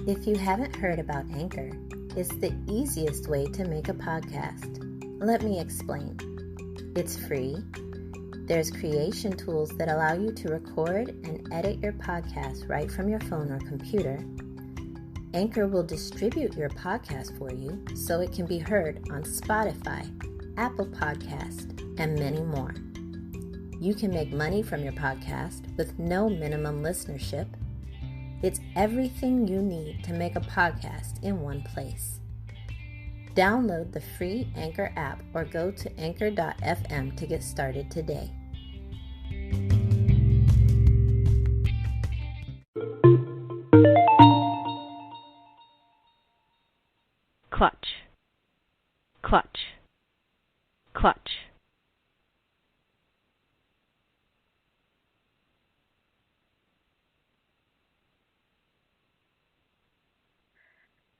If you haven't heard about Anchor, it's the easiest way to make a podcast. Let me explain. It's free. There's creation tools that allow you to record and edit your podcast right from your phone or computer. Anchor will distribute your podcast for you so it can be heard on Spotify, Apple Podcast, and many more. You can make money from your podcast with no minimum listenership. It's everything you need to make a podcast in one place. Download the free Anchor app or go to anchor.fm to get started today. Clutch, clutch, clutch.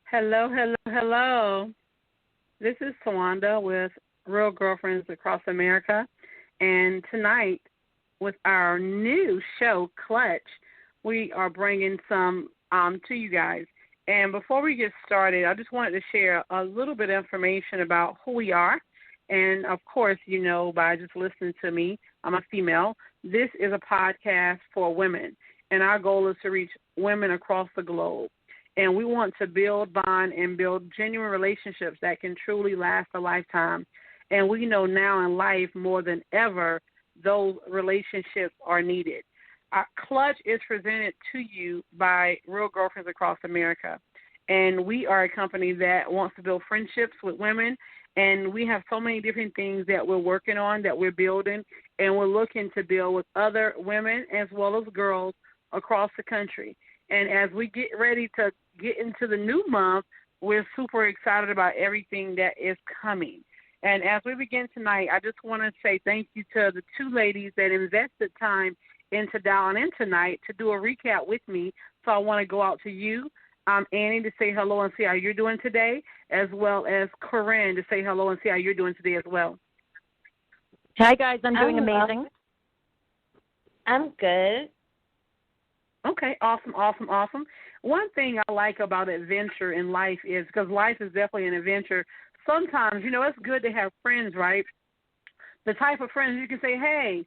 Hello, hello, hello. This is Tawanda with Real Girlfriends Across America. And tonight, with our new show, Clutch, we are bringing some to you guys. And before we get started, I just wanted to share a little bit of information about who we are. And, of course, you know by just listening to me, I'm a female. This is a podcast for women. And our goal is to reach women across the globe. And we want to build, bond, and build genuine relationships that can truly last a lifetime. And we know now in life more than ever, those relationships are needed. Our Clutch is presented to you by Real Girlfriends Across America. And we are a company that wants to build friendships with women. And we have so many different things that we're working on, that we're building. And we're looking to build with other women as well as girls across the country. And as we get ready to get into the new month, we're super excited about everything that is coming. And as we begin tonight, I just want to say thank you to the two ladies that invested time into dialing in tonight to do a recap with me. So I want to go out to you, Annie, to say hello and see how you're doing today, as well as Corrine to say hello and see how you're doing today as well. Hi, guys. I'm doing amazing. I'm good. Okay, awesome. One thing I like about adventure in life is, because life is definitely an adventure, sometimes, it's good to have friends, right? The type of friends you can say, hey,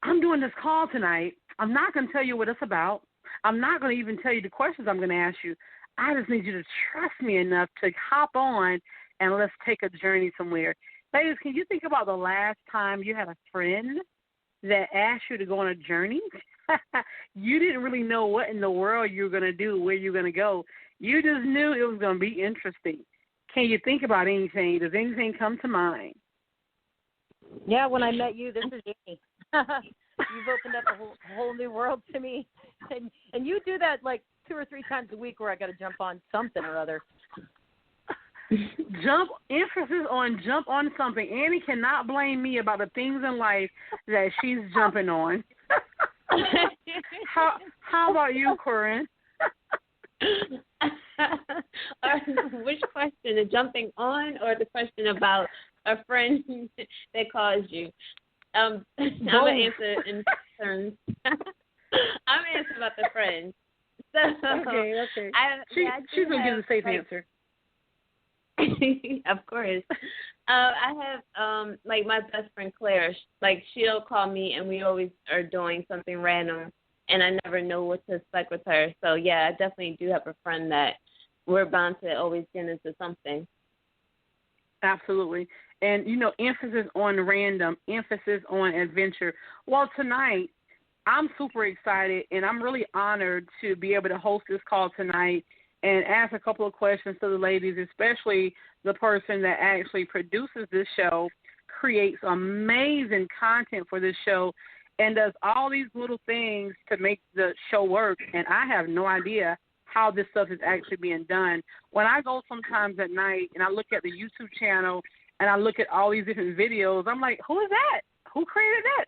I'm doing this call tonight. I'm not going to tell you what it's about. I'm not going to even tell you the questions I'm going to ask you. I just need you to trust me enough to hop on and let's take a journey somewhere. Ladies, can you think about the last time you had a friend that asked you to go on a journey? You didn't really know what in the world you were going to do, where you're going to go. You just knew it was going to be interesting. Can you think about anything? Does anything come to mind? Yeah, when I met you, this is Amy. You've opened up a whole new world to me. And you do that like 2 or 3 times a week where I got to jump on something or other. Emphasis on jump on something. Annie cannot blame me about the things in life that she's jumping on. How about you, Corrine? Which question, the jumping on or the question about a friend that caused you? I'm going to answer in turns. I'm going to answer about the friend. So, okay. She's going to give a safe answer. Of course. I have, my best friend Claire, she'll call me and we always are doing something random and I never know what to expect with her. So, yeah, I definitely do have a friend that we're bound to always get into something. Absolutely. And, emphasis on random, emphasis on adventure. Well, tonight, I'm super excited and I'm really honored to be able to host this call tonight and ask a couple of questions to the ladies, especially the person that actually produces this show, creates amazing content for this show, and does all these little things to make the show work. And I have no idea how this stuff is actually being done. When I go sometimes at night and I look at the YouTube channel and I look at all these different videos, I'm like, who is that? Who created that?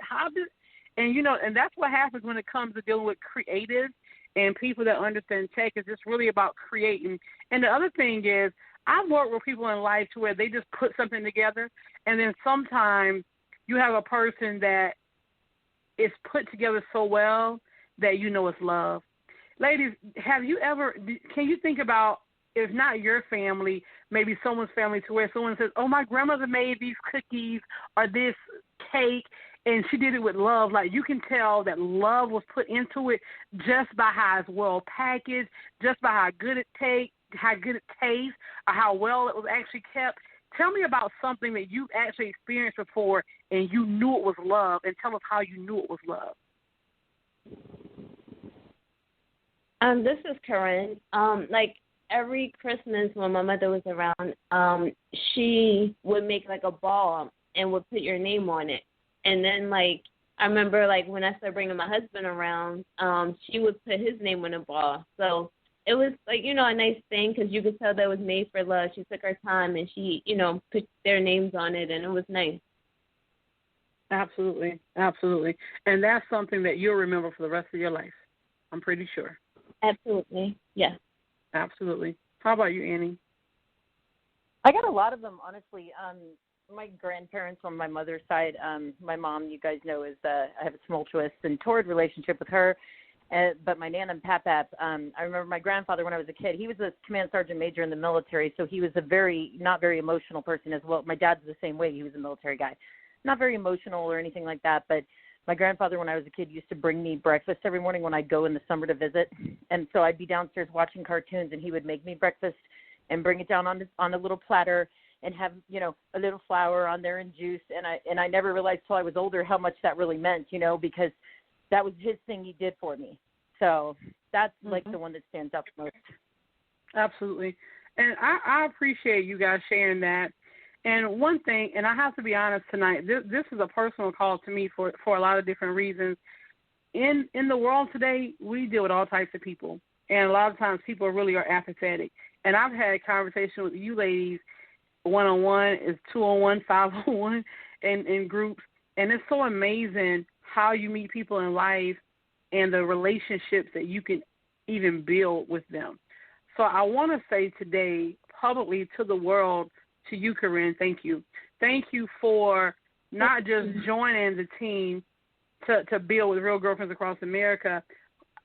And that's what happens when it comes to dealing with creatives and people that understand tech. Is just really about creating. And the other thing is, I've worked with people in life to where they just put something together, and then sometimes you have a person that is put together so well that it's love. ladies, can you think about, if not your family, maybe someone's family, to where someone says, oh, my grandmother made these cookies or this cake, and she did it with love. Like, you can tell that love was put into it just by how it's well packaged, just by how good it tastes, or how well it was actually kept. Tell me about something that you've actually experienced before and you knew it was love, and tell us how you knew it was love. This is Corrine. Like, every Christmas when my mother was around, she would make, like, a ball and would put your name on it. And then, like, I remember, like, when I started bringing my husband around, she would put his name on the ball. So it was, like, you know, a nice thing because you could tell that it was made for love. She took her time and she, you know, put their names on it, and it was nice. Absolutely, absolutely. And that's something that you'll remember for the rest of your life, I'm pretty sure. Absolutely, yeah. Absolutely. How about you, Annie? I got a lot of them, honestly. My grandparents on my mother's side, my mom, you guys know, is I have a tumultuous and torrid relationship with her. But my Nan and Pap, I remember my grandfather when I was a kid. He was a command sergeant major in the military, so he was a not very emotional person as well. My dad's the same way. He was a military guy. Not very emotional or anything like that, but my grandfather, when I was a kid, used to bring me breakfast every morning when I'd go in the summer to visit. And so I'd be downstairs watching cartoons, and he would make me breakfast and bring it down on a little platter and have, you know, a little flour on there and juice. And I never realized till I was older how much that really meant, you know, because that was his thing he did for me. So that's like the one that stands out the most. Absolutely. And I appreciate you guys sharing that. And one thing, and I have to be honest tonight, this is a personal call to me for a lot of different reasons. In the world today, we deal with all types of people. And a lot of times people really are apathetic. And I've had a conversation with you ladies, one-on-one, is 2-on-1, 5-on-1, in groups. And it's so amazing how you meet people in life and the relationships that you can even build with them. So I want to say today publicly to the world, to you, Corrine, thank you. Thank you for not just joining the team to build with Real Girlfriends Across America,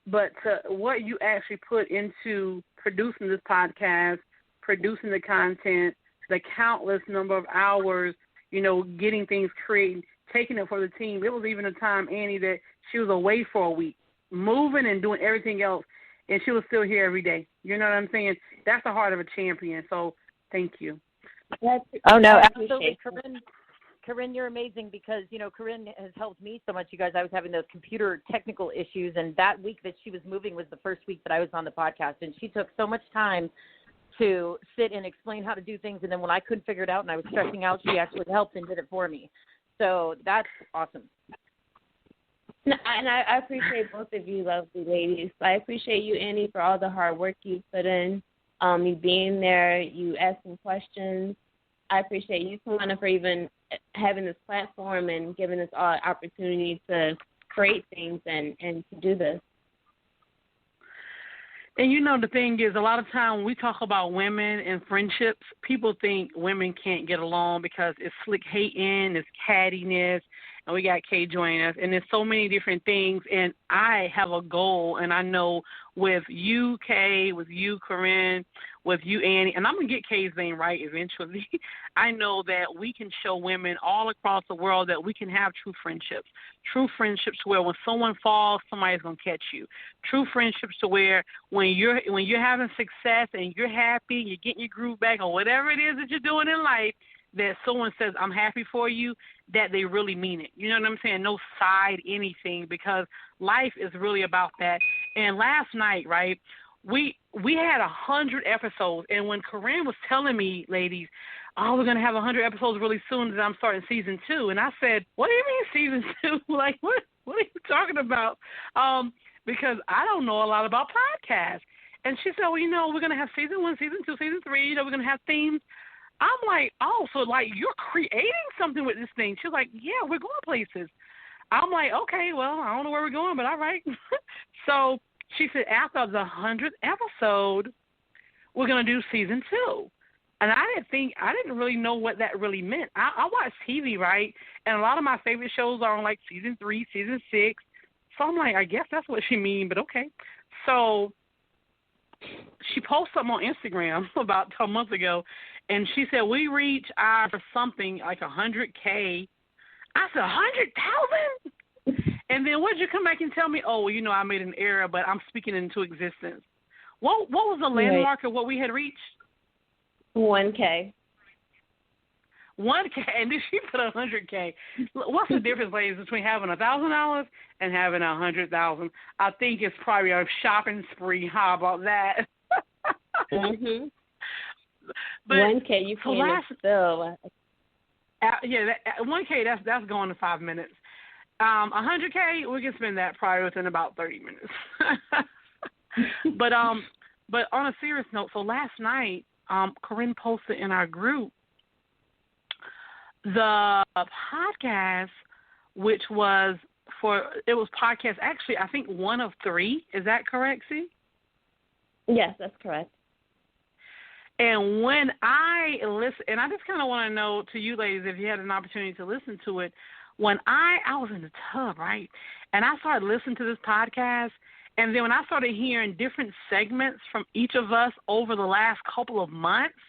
but to what you actually put into producing this podcast, producing the content, the countless number of hours, you know, getting things created, taking it for the team. It was even a time, Annie, that she was away for a week, moving and doing everything else, and she was still here every day. You know what I'm saying? That's the heart of a champion. So thank you. Oh, no, absolutely. Corrine, you're amazing because, you know, Corrine has helped me so much, you guys. I was having those computer technical issues, and that week that she was moving was the first week that I was on the podcast, and she took so much time to sit and explain how to do things, and then when I couldn't figure it out and I was stressing out, she actually helped and did it for me. So that's awesome. And I appreciate both of you lovely ladies. I appreciate you, Annie, for all the hard work you put in, you being there, you asking questions. I appreciate you, Tawanda, for even having this platform and giving us all opportunity to create things and to do this. And, you know, the thing is, a lot of time when we talk about women and friendships, people think women can't get along because it's slick hating, it's cattiness, and we got Kay joining us, and there's so many different things. And I have a goal, and I know with you, Kay, with you, Corrine, with you, Annie, and I'm going to get Kay's name right eventually. I know that we can show women all across the world that we can have true friendships where when someone falls, somebody's going to catch you. True friendships to where when you're having success and you're happy, you're getting your groove back or whatever it is that you're doing in life, that someone says, I'm happy for you, that they really mean it. You know what I'm saying? No side anything, because life is really about that. And last night, right, we had 100 episodes, and when Corrine was telling me, ladies, oh, we're going to have 100 episodes really soon and I'm starting season 2, and I said, what do you mean season 2? Like, what are you talking about? Because I don't know a lot about podcasts. And she said, well, you know, we're going to have season 1, season 2, season 3, you know, we're going to have themes. I'm like, oh, so, like, you're creating something with this thing. She's like, yeah, we're going places. I'm like, okay, well, I don't know where we're going, but all right. So she said after the 100th episode, we're going to do season 2. And I didn't really know what that really meant. I watch TV, right? And a lot of my favorite shows are on, like, season 3, season 6, So I'm like, I guess that's what she mean, but okay. So she posted something on Instagram about 12 months ago, and she said, we reach our something like 100K. I said, 100,000? And then what did you come back and tell me? Oh, well, I made an error, but I'm speaking into existence. What was the landmark of what we had reached? 1K. 1K, and then she put 100K. What's the difference, ladies, between having $1,000 and having 100,000? I think it's probably a shopping spree. How about that? Mhm. 1K, you can't still. Yeah, 1K. That's going to 5 minutes. 100K, we can spend that probably within about 30 minutes. But on a serious note, so last night, Corrine posted in our group the podcast, which was podcast, actually, I think 1 of 3. Is that correct, see? Yes, that's correct. And when I listen, and I just kind of want to know to you ladies, if you had an opportunity to listen to it, when I was in the tub, right, and I started listening to this podcast, and then when I started hearing different segments from each of us over the last couple of months,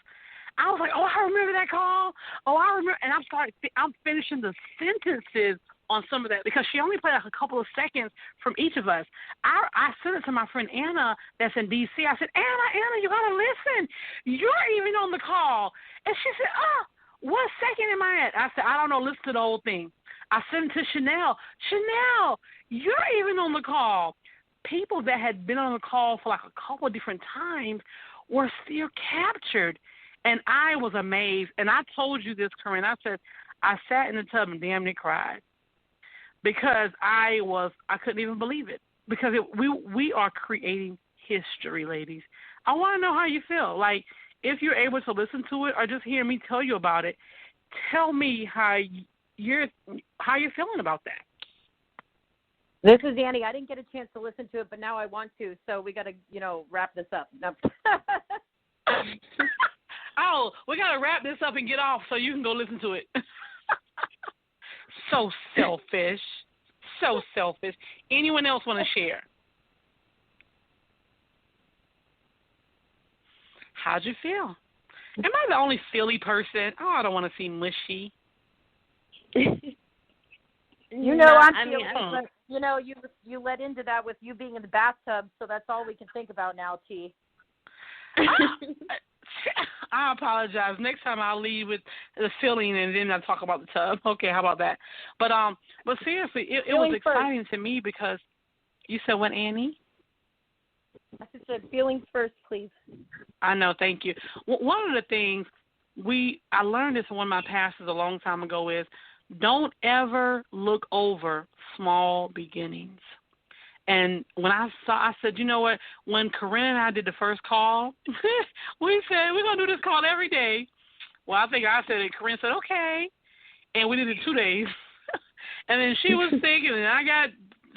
I was like, oh, I remember that call. Oh, I remember. And I'm finishing the sentences on some of that because she only played like a couple of seconds from each of us. I sent it to my friend Anna that's in D.C. I said, Anna, you got to listen. You're even on the call. And she said, what second am I at? I said, I don't know. Listen to the whole thing. I sent it to Chanel. Chanel, you're even on the call. People that had been on the call for like a couple of different times were still captured. And I was amazed. And I told you this, Corrine. I said, I sat in the tub and damn near cried because I couldn't even believe it. Because we are creating history, ladies. I want to know how you feel. Like, if you're able to listen to it or just hear me tell you about it, tell me how you're feeling about that. This is Annie. I didn't get a chance to listen to it, but now I want to. So we got to, wrap this up. No. Oh, we got to wrap this up and get off so you can go listen to it. So selfish. So selfish. Anyone else want to share? How'd you feel? Am I the only silly person? Oh, I don't want to seem mushy. You led into that with you being in the bathtub, so that's all we can think about now, T. I apologize. Next time I'll leave with the feeling and then I'll talk about the tub. Okay, how about that? But seriously, it was exciting to me because you said what, Annie? I said feelings first, please. I know, thank you. One of the things I learned this from one of my pastors a long time ago is don't ever look over small beginnings. And when I said, you know what, when Corrine and I did the first call, we said, we're going to do this call every day. Well, I think I said it. Corrine said, okay. And we did it 2 days. And then she was sick, and then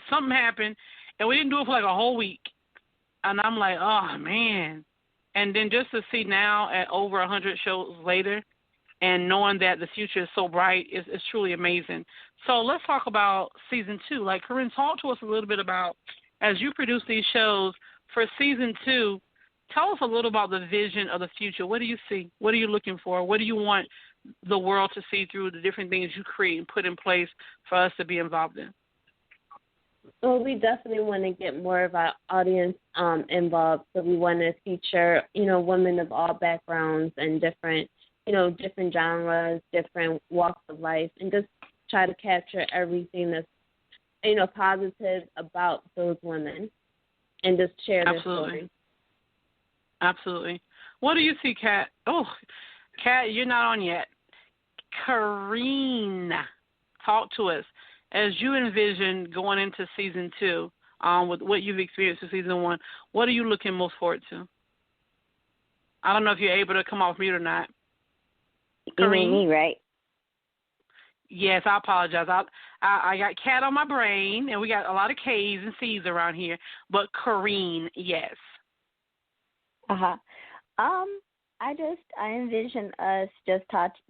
something happened, and we didn't do it for like a whole week. And I'm like, oh, man. And then just to see now at over 100 shows later and knowing that the future is so bright is truly amazing. So let's talk about season 2. Like, Corrine, talk to us a little bit about, as you produce these shows for season 2, tell us a little about the vision of the future. What do you see? What are you looking for? What do you want the world to see through the different things you create and put in place for us to be involved in? Well, we definitely want to get more of our audience involved. So we want to feature, women of all backgrounds and different genres, different walks of life, and just try to capture everything that's, positive about those women and just share their story. Absolutely. What do you see, Kat? Oh, Kat, you're not on yet. Corrine, talk to us. As you envision going into season 2, with what you've experienced in season 1, what are you looking most forward to? I don't know if you're able to come off mute or not. You mean me, right? Yes, I apologize. I got Kat on my brain, and we got a lot of K's and C's around here. But Corrine, yes. I envision us just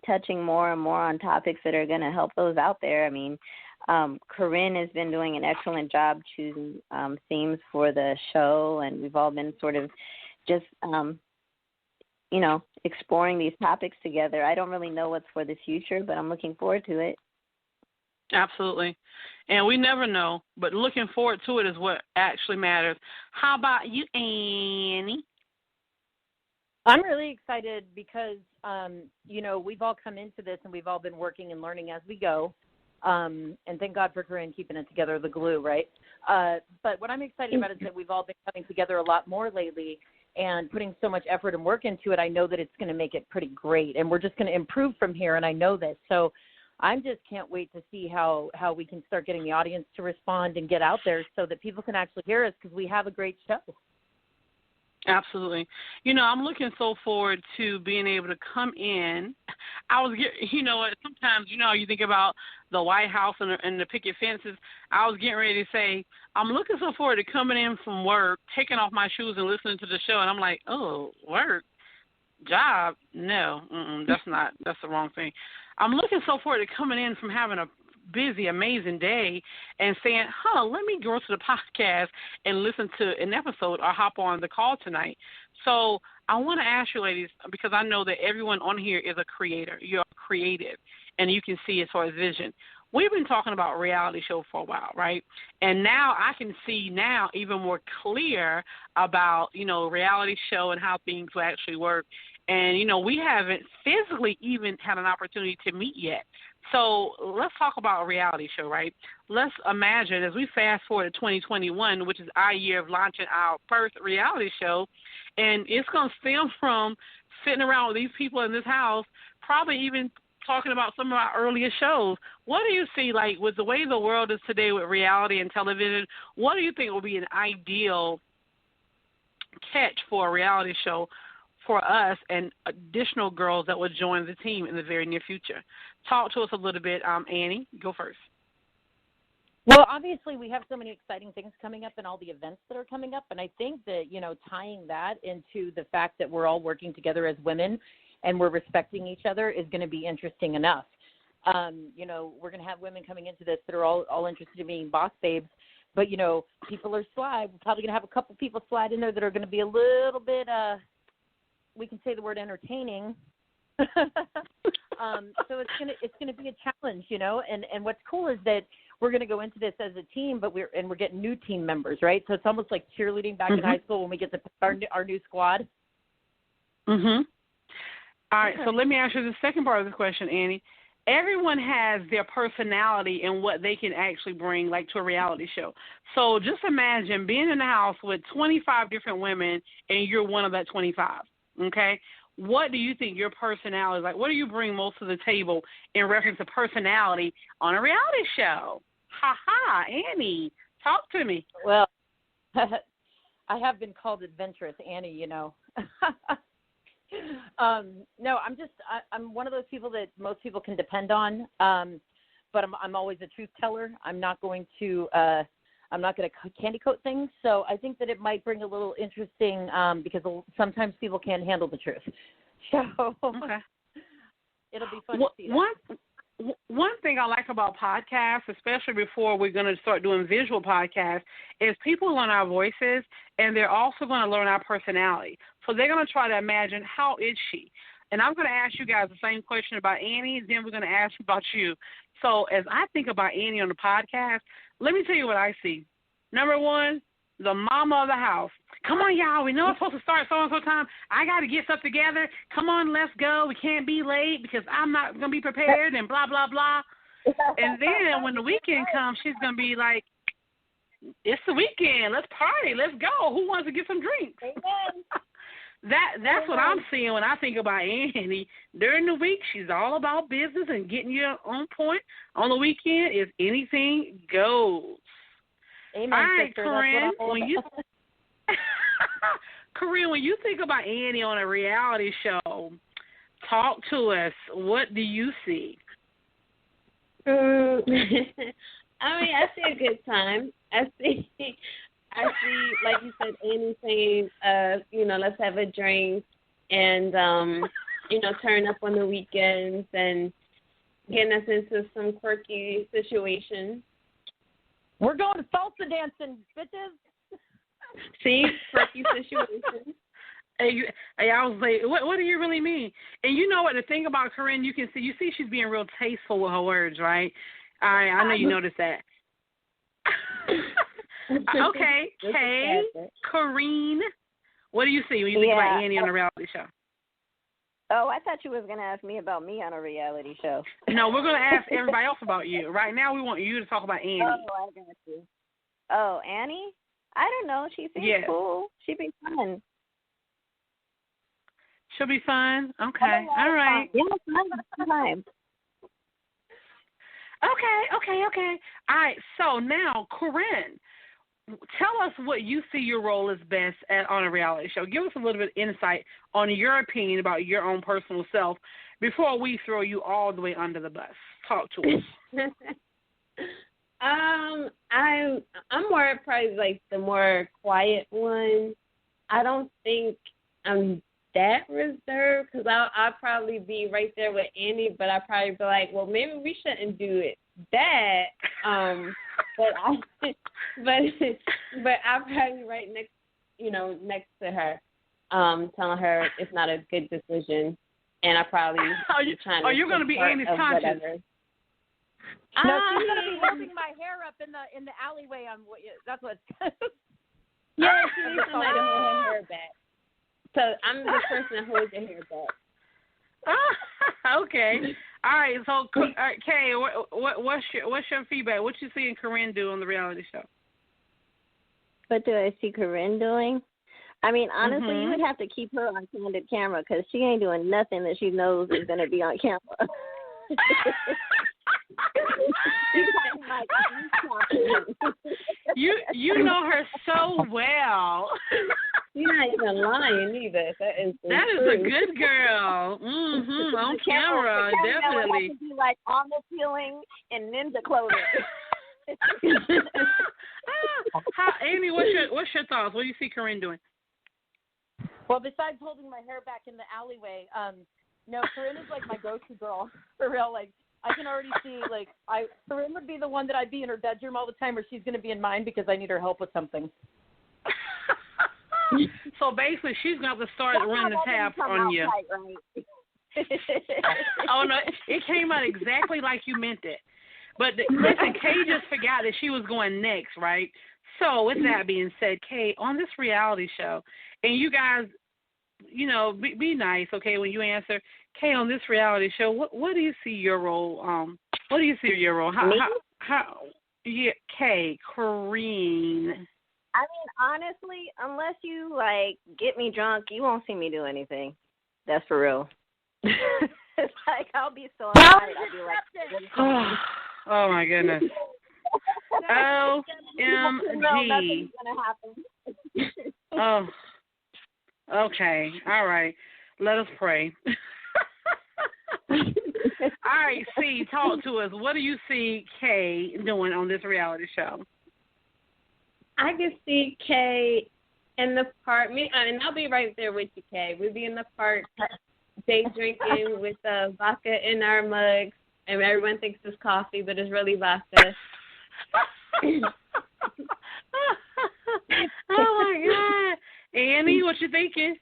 touching more and more on topics that are going to help those out there. I mean, Corrine has been doing an excellent job choosing themes for the show, and we've all been sort of just, exploring these topics together. I don't really know what's for the future, but I'm looking forward to it. Absolutely. And we never know, but looking forward to it is what actually matters. How about you, Annie? I'm really excited because, we've all come into this and we've all been working and learning as we go. And thank God for Corrine keeping it together, the glue, right? But what I'm excited about is that we've all been coming together a lot more lately and putting so much effort and work into it. I know that it's going to make it pretty great, and we're just going to improve from here, and I know this. So I just can't wait to see how we can start getting the audience to respond and get out there so that people can actually hear us, because we have a great show. Absolutely. I'm looking so forward to being able to come in. Sometimes, you think about the White House and the picket fences. I was getting ready to say, I'm looking so forward to coming in from work, taking off my shoes and listening to the show. And I'm like, oh, work, job? No, that's the wrong thing. I'm looking so forward to coming in from having a busy, amazing day and saying, let me go to the podcast and listen to an episode or hop on the call tonight. So I want to ask you, ladies, because I know that everyone on here is a creator. You're creative, and you can see as far as vision. We've been talking about reality show for a while, right? And now I can see now even more clear about, reality show and how things will actually work. And, we haven't physically even had an opportunity to meet yet. So let's talk about a reality show, right? Let's imagine as we fast forward to 2021, which is our year of launching our first reality show, and it's going to stem from sitting around with these people in this house, probably even talking about some of our earliest shows. What do you see, like, with the way the world is today with reality and television, what do you think will be an ideal catch for a reality show for us and additional girls that would join the team in the very near future? Talk to us a little bit. Annie, go first. Well, obviously we have so many exciting things coming up and all the events that are coming up. And I think that, tying that into the fact that we're all working together as women and we're respecting each other is going to be interesting enough. We're going to have women coming into this that are all interested in being boss babes. But, people are sly. We're probably going to have a couple people slide in there that are going to be a little bit, we can say the word entertaining. So it's gonna be a challenge, and what's cool is that we're gonna go into this as a team, but we're getting new team members, right? So it's almost like cheerleading back in high school when we get to pick our new squad. All right, so let me ask you the second part of this question, Annie. Everyone has their personality and what they can actually bring, like, to a reality show. So just imagine being in the house with 25 different women, and you're one of that 25. Okay, what do you think your personality is like? What do you bring most to the table in reference to personality on a reality show? Annie, talk to me. Well, I have been called adventurous Annie, No, I'm one of those people that most people can depend on. But I'm always a truth teller. I'm not going to candy coat things. So I think that it might bring a little interesting because sometimes people can't handle the truth. So okay. It'll be fun to see that. One thing I like about podcasts, especially before we're going to start doing visual podcasts, is people learn our voices, and they're also going to learn our personality. So they're going to try to imagine, how is she? And I'm going to ask you guys the same question about Annie, then we're going to ask about you. So as I think about Annie on the podcast, let me tell you what I see. Number one, the mama of the house. Come on, y'all. We know it's supposed to start so-and-so time. I got to get stuff together. Come on, let's go. We can't be late because I'm not going to be prepared and blah, blah, blah. And then when the weekend comes, she's going to be like, it's the weekend. Let's party. Let's go. Who wants to get some drinks? Amen. That's what I'm seeing when I think about Annie. During the week, she's all about business and getting you on point. On the weekend, if anything goes. Amen, all right, sister. Corrine, Corrine, when you think about Annie on a reality show, talk to us. What do you see? I mean, I see a good time. I see, like you said, Annie saying, let's have a drink and, turn up on the weekends and, getting us into some quirky situations. We're going salsa dancing, bitches. See, quirky situations. Hey, I was like, what do you really mean? And you know what? The thing about Corrine, you see she's being real tasteful with her words, right? I know you noticed that. Okay, Kay, Corrine, what do you see when you think about Annie on a reality show? Oh, I thought you was going to ask me about me on a reality show. No, we're going to ask everybody else about you. Right now, we want you to talk about Annie. Oh, I got you. Oh, Annie? I don't know. She seems cool. She'd be fun. She'll be fun? Okay. All right. Yeah, fun time. Okay. All right, so now, Corrine, tell us what you see your role as best on a reality show. Give us a little bit of insight on your opinion about your own personal self before we throw you all the way under the bus. Talk to us. I'm more probably like the more quiet one. I don't think I'm that reserved because I'll probably be right there with Annie, but I'll probably be like, well, maybe we shouldn't do it that. But I'll probably be right next to her, telling her it's not a good decision, and I probably are you going to be Annie's conscience? No, she's going to be holding my hair up in the alleyway. That's what. Yeah, she needs somebody to hold her hair back. So I'm the person that holds your hair back. Okay. All right. So, Kay, what's your feedback? What you see Corrine do on the reality show? What do I see Corrine doing? I mean, honestly, you would have to keep her on candid camera because she ain't doing nothing that she knows is going to be on camera. You know her so well. You're not even lying either. That is a good girl. On camera, definitely. Would have to be like on the ceiling in ninja clothing. Amy, what's your thoughts? What do you see Corrine doing? Well, besides holding my hair back in the alleyway, no, Corrine is like my go-to girl for real. Like I can already see Corrine would be the one that I'd be in her bedroom all the time, or she's going to be in mine because I need her help with something. So basically, she's going to have to start running the taps on you. Right? Oh no, it came out exactly like you meant it. But listen, Kay just forgot that she was going next, right? So with that being said, Kay, on this reality show, and you guys, be nice, okay, when you answer. Kay, on this reality show, what do you see your role? What do you see your role? Kay, Corrine. I mean, honestly, unless you get me drunk, you won't see me do anything. That's for real. It's like I'll be so outside. I'll be like, oh my goodness. OMG. Nothing's gonna happen. Oh. Okay. All right. Let us pray. All right, C, talk to us. What do you see Kay doing on this reality show? I can see Kay in the park, and I'll be right there with you, Kay. We'll be in the park, day drinking with vodka in our mugs, and everyone thinks it's coffee, but it's really vodka. Oh my God, Annie, what you thinking?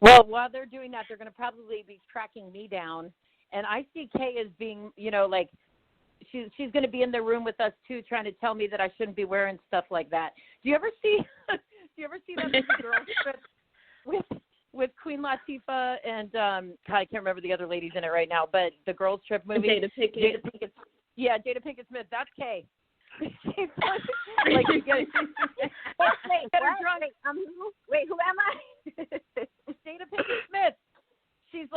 Well, while they're doing that, they're going to probably be tracking me down, and I see Kay as being, she's going to be in the room with us too, trying to tell me that I shouldn't be wearing stuff like that. Do you ever see that girl trip with Queen Latifah and I can't remember the other ladies in it right now, but the girls trip movie. Jada Pinkett. Jada Pinkett Smith. That's Kay. Like you get Wait, who am I? Jada Pinkett Smith. She's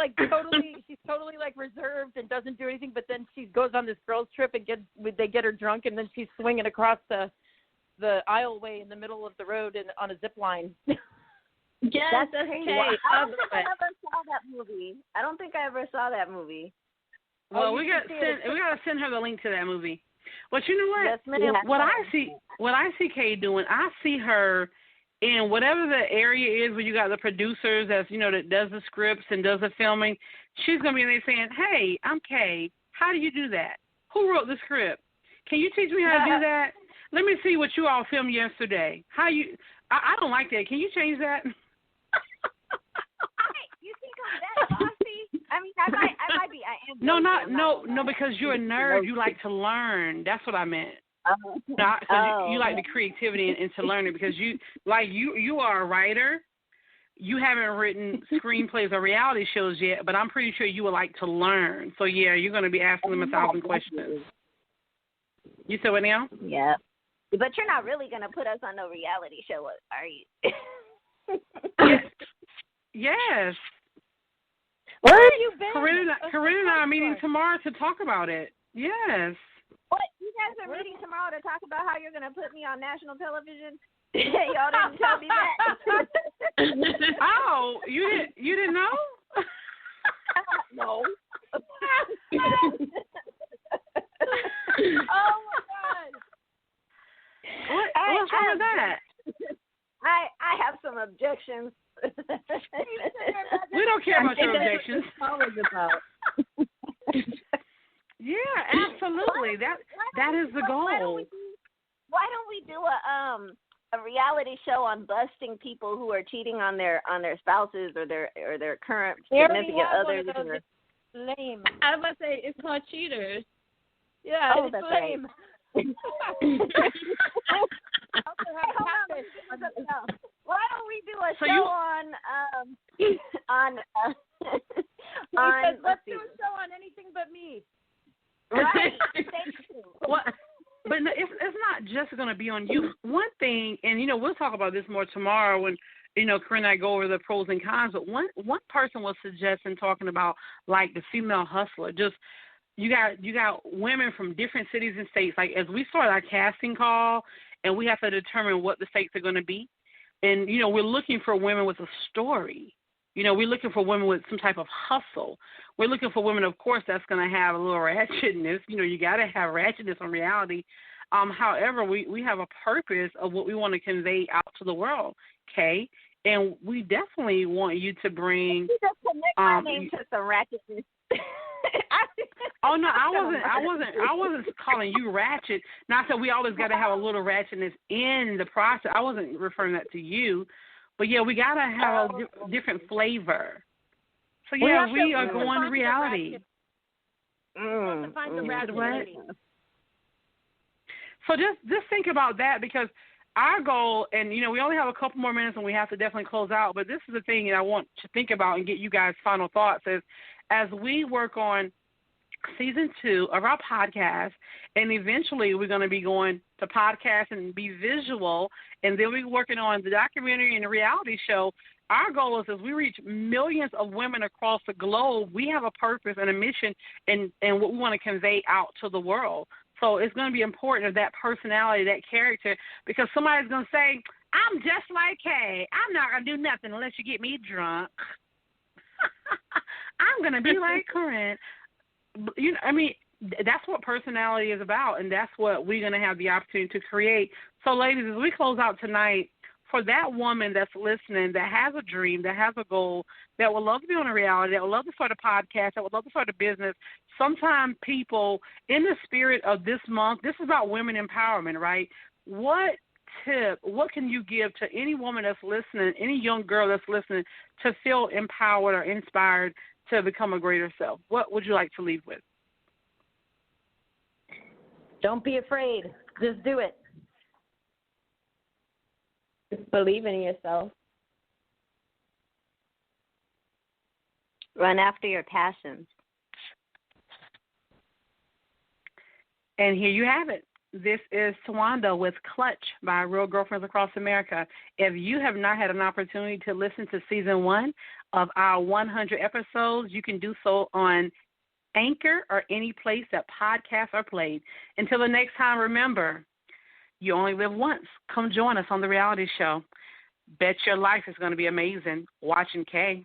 totally like reserved and doesn't do anything, but then she goes on this girls trip and they get her drunk, and then she's swinging across the aisleway in the middle of the road and on a zip line. Yes, that's okay. I don't think I ever saw that movie. I don't think I ever saw that movie. Well, we got to send her the link to that movie. But you know what? Yes, what I see Kay doing, I see her in whatever the area is where you got the producers that does the scripts and does the filming. She's gonna be there saying, "Hey, I'm Kay. How do you do that? Who wrote the script? Can you teach me how to do that? Let me see what you all filmed yesterday. I don't like that. Can you change that? You think I'm that bossy? I mean, I might be. I am. No, because you're a nerd. You like to learn. That's what I meant. You like the creativity and to learning because you are a writer. You haven't written screenplays or reality shows yet, but I'm pretty sure you would like to learn. So yeah, you're going to be asking them 1,000 questions. You said what now? Yeah, but you're not really going to put us on no reality show, are you? Yes. Where have you been? Corrine and I are meeting tomorrow to talk about it. Yes. What? You guys are meeting tomorrow to talk about how you're going to put me on national television? Y'all didn't tell me that. Oh, you didn't know? No. Oh my God. What's wrong with that? I have some objections. We don't care about your objections. Yeah, absolutely. That is the goal. Why don't we do a reality show on busting people who are cheating on their spouses or their current significant others? Lame. I was about to say it's called Cheaters. Yeah, oh, it's that's lame. Right. Why don't we do a show on let's do a show on anything but me. Right. Thank you. What? But no, it's not just going to be on you. One thing, and we'll talk about this more tomorrow when Corrine and I go over the pros and cons. But one person was suggesting talking about like the female hustler. Just you got women from different cities and states. Like as we start our casting call, and we have to determine what the states are going to be, and we're looking for women with a story. We're looking for women with some type of hustle. We're looking for women, of course, that's going to have a little ratchetness. You got to have ratchetness on reality. However, we have a purpose of what we want to convey out to the world, Kay. And we definitely want you to bring. You just connect my name to some ratchetness. Oh no, I wasn't calling you ratchet. Not that we always got to have a little ratchetness in the process. I wasn't referring that to you. But, yeah, we got to have a different flavor. So, yeah, we are going to reality. To find the ratchet. So just think about that because our goal, and, we only have a couple more minutes and we have to definitely close out, but this is the thing that I want to think about and get you guys' final thoughts is as we work on season 2 of our podcast, and eventually we're going to be going to podcast and be visual, and then we're working on the documentary and the reality show. Our goal is as we reach millions of women across the globe, we have a purpose and a mission and what we want to convey out to the world. So it's going to be important of that personality, that character, because somebody's going to say, I'm just like Kay. I'm not going to do nothing unless you get me drunk. I'm going to be like Corrine. That's what personality is about, and that's what we're going to have the opportunity to create. So, ladies, as we close out tonight, for that woman that's listening, that has a dream, that has a goal, that would love to be on a reality, that would love to start a podcast, that would love to start a business, sometimes people, in the spirit of this month, this is about women empowerment, right? What can you give to any woman that's listening, any young girl that's listening, to feel empowered or inspired to become a greater self? What would you like to leave with? Don't be afraid. Just do it. Just believe in yourself. Run after your passions. And here you have it. This is Tawanda with Clutch by Real Girlfriends Across America. If you have not had an opportunity to listen to season 1 of our 100 episodes, you can do so on Anchor or any place that podcasts are played. Until the next time, remember, you only live once. Come join us on the reality show. Bet your life is going to be amazing. Watching Kay.